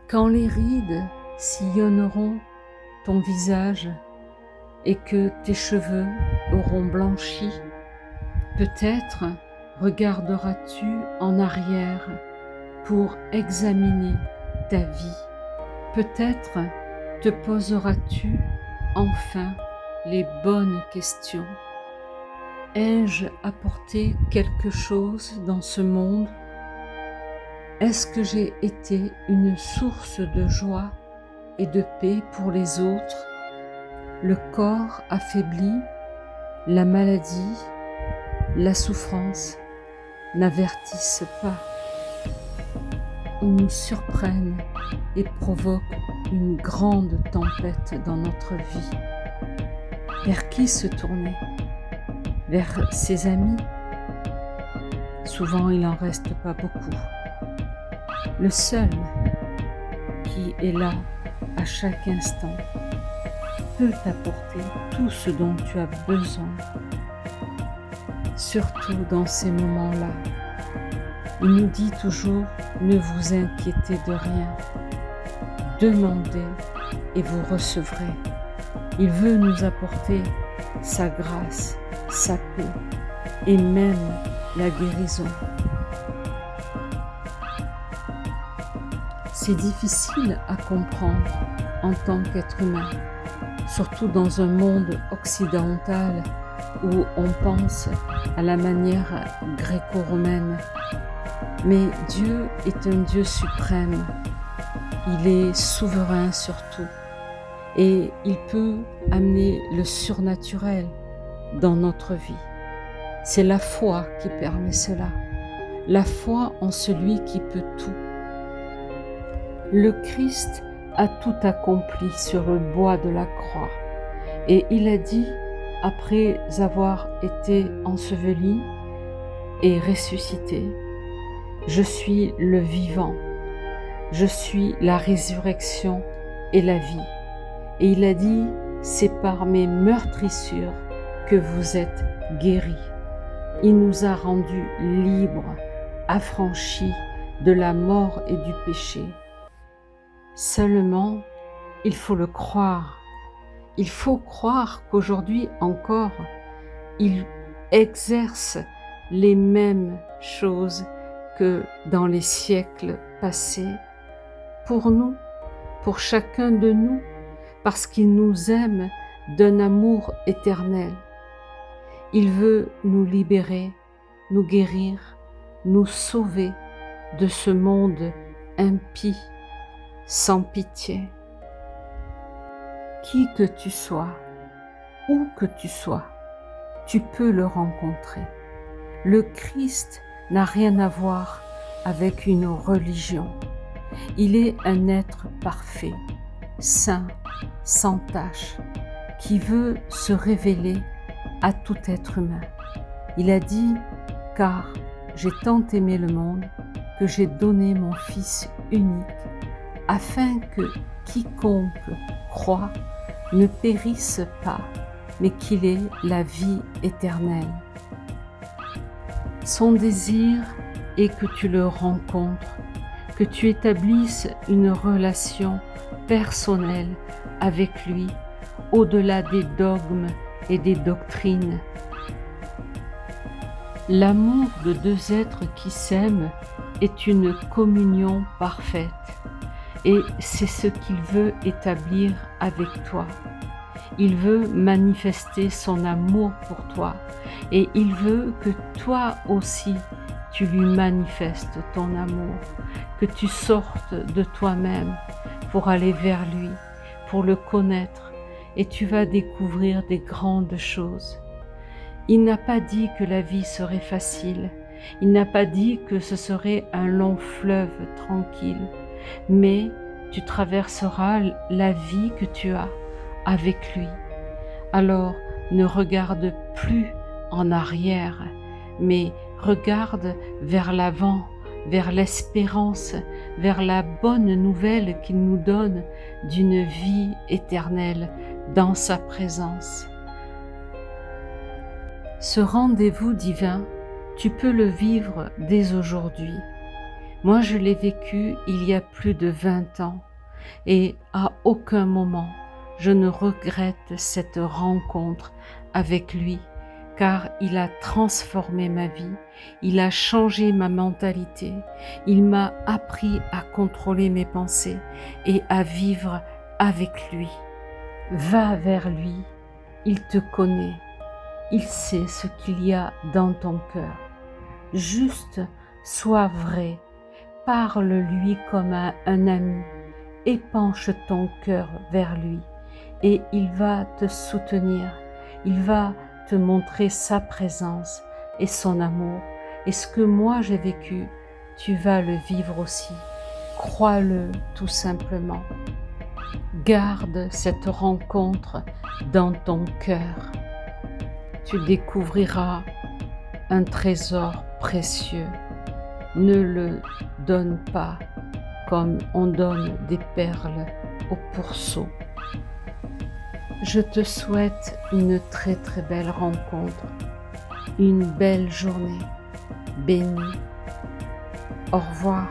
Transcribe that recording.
Quand les rides sillonneront ton visage et que tes cheveux auront blanchi, peut-être regarderas-tu en arrière pour examiner ta vie. Peut-être te poseras-tu enfin les bonnes questions. Ai-je apporté quelque chose dans ce monde? Est-ce que j'ai été une source de joie et de paix pour les autres? Le corps affaibli, la maladie, la souffrance n'avertissent pas. Ils nous surprennent et provoquent une grande tempête dans notre vie. Vers qui se tourner? Vers ses amis? Souvent, il n'en reste pas beaucoup. Le seul qui est là à chaque instant peut t'apporter tout ce dont tu as besoin, surtout dans ces moments-là. Il nous dit toujours, ne vous inquiétez de rien, demandez et vous recevrez. Il veut nous apporter sa grâce, sa paix et même la guérison. C'est difficile à comprendre en tant qu'être humain, surtout dans un monde occidental où on pense à la manière gréco-romaine. Mais Dieu est un Dieu suprême, il est souverain sur tout et il peut amener le surnaturel dans notre vie. C'est la foi qui permet cela, la foi en celui qui peut tout. Le Christ a tout accompli sur le bois de la croix et il a dit, après avoir été enseveli et ressuscité, je suis le vivant, je suis la résurrection et la vie. Et il a dit, c'est par mes meurtrissures que vous êtes guéris. Il nous a rendus libres, affranchis de la mort et du péché. Seulement, il faut le croire. Il faut croire qu'aujourd'hui encore, il exerce les mêmes choses que dans les siècles passés, pour nous, pour chacun de nous, parce qu'il nous aime d'un amour éternel. Il veut nous libérer, nous guérir, nous sauver de ce monde impie, sans pitié. Qui que tu sois, où que tu sois, tu peux le rencontrer. Le Christ n'a rien à voir avec une religion. Il est un être parfait, saint, sans tache, qui veut se révéler à tout être humain. Il a dit, car j'ai tant aimé le monde que j'ai donné mon Fils unique, afin que quiconque croit ne périsse pas, mais qu'il ait la vie éternelle. Son désir est que tu le rencontres, que tu établisses une relation personnelle avec lui, au-delà des dogmes et des doctrines. L'amour de deux êtres qui s'aiment est une communion parfaite et c'est ce qu'il veut établir avec toi. Il veut manifester son amour pour toi et il veut que toi aussi tu lui manifestes ton amour, que tu sortes de toi-même pour aller vers lui, pour le connaître et tu vas découvrir des grandes choses. Il n'a pas dit que la vie serait facile, il n'a pas dit que ce serait un long fleuve tranquille, mais tu traverseras la vie que tu as avec lui. Alors ne regarde plus en arrière, mais regarde vers l'avant, vers l'espérance, vers la bonne nouvelle qu'il nous donne d'une vie éternelle dans sa présence. Ce rendez-vous divin, tu peux le vivre dès aujourd'hui. Moi, je l'ai vécu il y a plus de 20 ans et à aucun moment je ne regrette cette rencontre avec lui, car il a transformé ma vie, il a changé ma mentalité, il m'a appris à contrôler mes pensées et à vivre avec lui. Va vers lui, il te connaît, il sait ce qu'il y a dans ton cœur. Juste sois vrai, parle-lui comme à un ami, épanche ton cœur vers lui et il va te soutenir, il va te montrer sa présence et son amour. Et ce que moi j'ai vécu, tu vas le vivre aussi. Crois-le tout simplement. Garde cette rencontre dans ton cœur. Tu découvriras un trésor précieux. Ne le donne pas comme on donne des perles au pourceau. Je te souhaite une très très belle rencontre, une belle journée bénie. Au revoir.